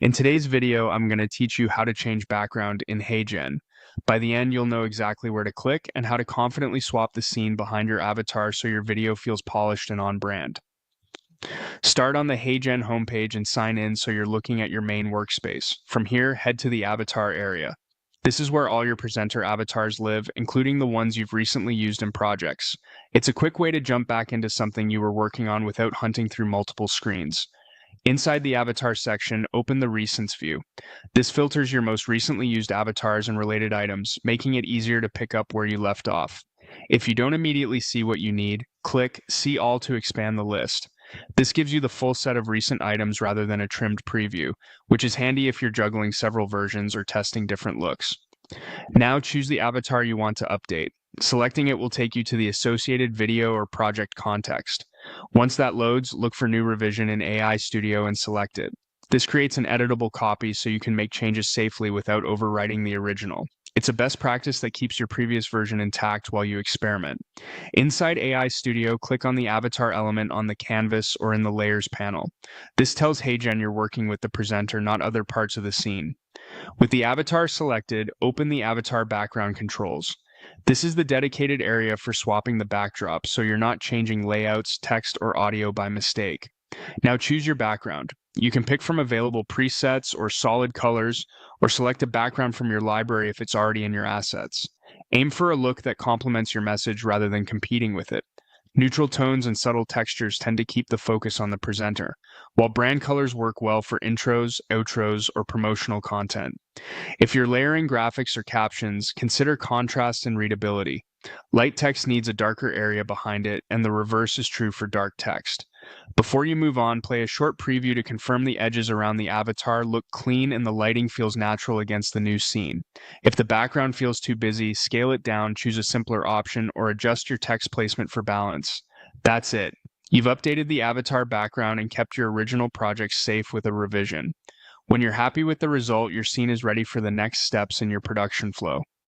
In today's video, I'm going to teach you how to change background in HeyGen. By the end, you'll know exactly where to click and how to confidently swap the scene behind your avatar so your video feels polished and on brand. Start on the HeyGen homepage and sign in so you're looking at your main workspace. From here, head to the avatar area. This is where all your presenter avatars live, including the ones you've recently used in projects. It's a quick way to jump back into something you were working on without hunting through multiple screens. Inside the avatar section, open the Recents view. This filters your most recently used avatars and related items, making it easier to pick up where you left off. If you don't immediately see what you need, click See All to expand the list. This gives you the full set of recent items rather than a trimmed preview, which is handy if you're juggling several versions or testing different looks. Now choose the avatar you want to update. Selecting it will take you to the associated video or project context. Once that loads, look for New Revision in AI Studio and select it. This creates an editable copy so you can make changes safely without overwriting the original. It's a best practice that keeps your previous version intact while you experiment. Inside AI Studio, click on the avatar element on the canvas or in the Layers panel. This tells HeyGen you're working with the presenter, not other parts of the scene. With the avatar selected, open the avatar background controls. This is the dedicated area for swapping the backdrop, so you're not changing layouts, text, or audio by mistake. Now choose your background. You can pick from available presets or solid colors, or select a background from your library if it's already in your assets. Aim for a look that complements your message rather than competing with it. Neutral tones and subtle textures tend to keep the focus on the presenter, while brand colors work well for intros, outros, or promotional content. If you're layering graphics or captions, consider contrast and readability. Light text needs a darker area behind it, and the reverse is true for dark text. Before you move on, play a short preview to confirm the edges around the avatar look clean and the lighting feels natural against the new scene. If the background feels too busy, scale it down, choose a simpler option, or adjust your text placement for balance. That's it. You've updated the avatar background and kept your original project safe with a revision. When you're happy with the result, your scene is ready for the next steps in your production flow.